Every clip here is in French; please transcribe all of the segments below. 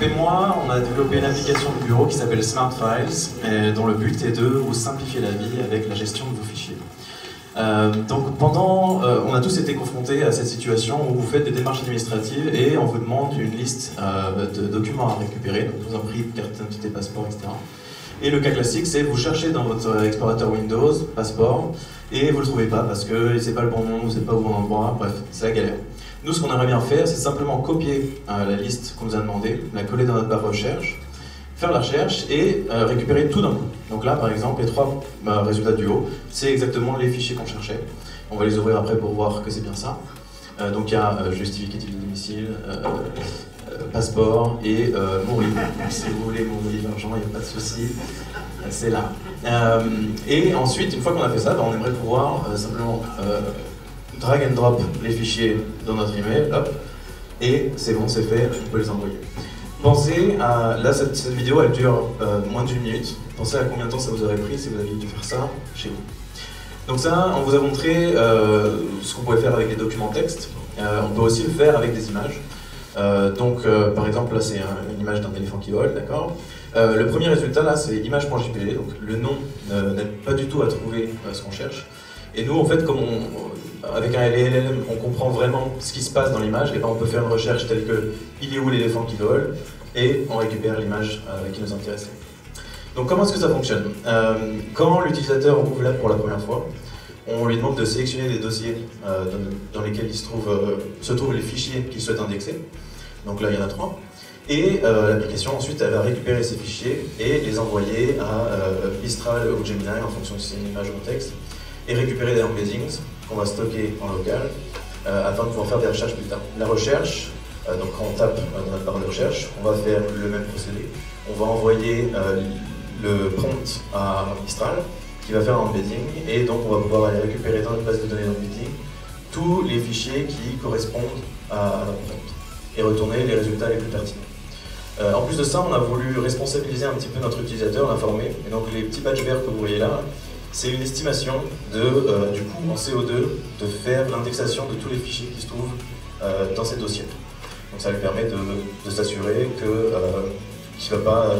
et moi, on a développé une application de bureau qui s'appelle Smart Files, et dont le but est de vous simplifier la vie avec la gestion de vos fichiers. On a tous été confrontés à cette situation où vous faites des démarches administratives et on vous demande une liste de documents à récupérer, donc vous en prie, carte d'identité, passeport, etc. Et le cas classique, c'est vous cherchez dans votre explorateur Windows, passeport, et vous le trouvez pas parce que c'est pas le bon nom, vous n'êtes pas au bon endroit, bref, c'est la galère. Nous, ce qu'on aimerait bien faire, c'est simplement copier la liste qu'on nous a demandé, la coller dans notre barre recherche, faire la recherche et récupérer tout d'un coup. Donc là, par exemple, les trois résultats du haut, c'est exactement les fichiers qu'on cherchait. On va les ouvrir après pour voir que c'est bien ça. Donc il y a justificatif de domicile, passeport et mon livre. Si vous voulez mon livre d'argent, il n'y a pas de souci, c'est là. Et ensuite, une fois qu'on a fait ça, on aimerait pouvoir simplement drag and drop les fichiers dans notre email, hop, et c'est bon, c'est fait, on peut les envoyer. Pensez à, là cette vidéo elle dure moins d'1 minute, pensez à combien de temps ça vous aurait pris si vous aviez dû faire ça chez vous. Donc ça, on vous a montré ce qu'on pouvait faire avec les documents texte, on peut aussi le faire avec des images. Par exemple là c'est une image d'un éléphant qui vole, d'accord. Le premier résultat là c'est image.jpg, donc le nom n'aide pas du tout à trouver ce qu'on cherche. Et nous en fait comme avec un LLM, on comprend vraiment ce qui se passe dans l'image, et ben on peut faire une recherche telle que il est où l'éléphant qui vole, et on récupère l'image qui nous intéressait. Donc comment est-ce que ça fonctionne? Quand l'utilisateur ouvre l'app pour la première fois, on lui demande de sélectionner des dossiers dans lesquels se trouvent les fichiers qu'il souhaite indexer. Donc là il y en a 3. Et l'application ensuite elle va récupérer ces fichiers et les envoyer à Mistral ou Gemini en fonction de si c'est une image ou un texte, et récupérer des embeddings qu'on va stocker en local afin de pouvoir faire des recherches plus tard. La recherche, donc quand on tape dans notre barre de recherche, on va faire le même procédé. On va envoyer le prompt à Mistral qui va faire un embedding, et donc on va pouvoir aller récupérer dans notre base de données d'embedding tous les fichiers qui correspondent à notre prompt et retourner les résultats les plus pertinents. En plus de ça, on a voulu responsabiliser un petit peu notre utilisateur, l'informer, et donc les petits badges verts que vous voyez là, c'est une estimation du coût en CO2 de faire l'indexation de tous les fichiers qui se trouvent dans ces dossiers. Donc ça lui permet de s'assurer qu'il ne va pas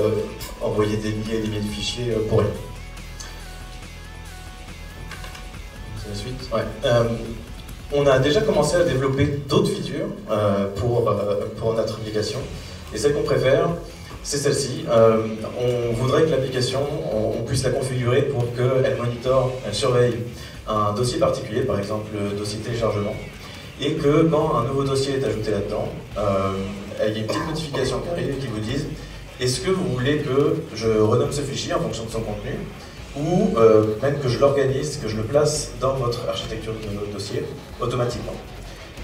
envoyer des milliers et des milliers de fichiers pour rien. C'est la suite. Ouais. On a déjà commencé à développer d'autres features pour notre application, et celle qu'on préfère, c'est celle-ci. On voudrait que l'application, on puisse la configurer pour qu'elle monitore, elle surveille un dossier particulier, par exemple le dossier téléchargement, et que quand un nouveau dossier est ajouté là-dedans, il y a une petite notification qui arrive qui vous dise est-ce que vous voulez que je renomme ce fichier en fonction de son contenu, ou même que je l'organise, que je le place dans votre architecture de dossier automatiquement.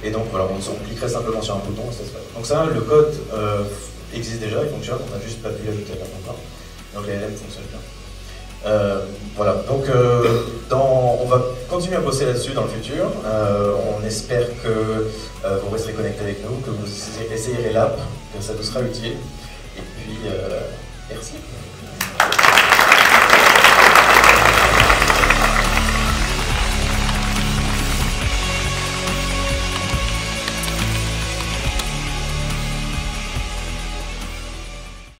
Et donc voilà, on cliquerait simplement sur un bouton et ça se fait. Donc ça, le code existe déjà, il fonctionne, on n'a juste pas pu l'ajouter à la fin. Donc les LM fonctionnent bien. Voilà, donc on va continuer à bosser là-dessus dans le futur. On espère que vous resterez connectés avec nous, que vous essayerez l'app, que ça vous sera utile. Et puis, merci.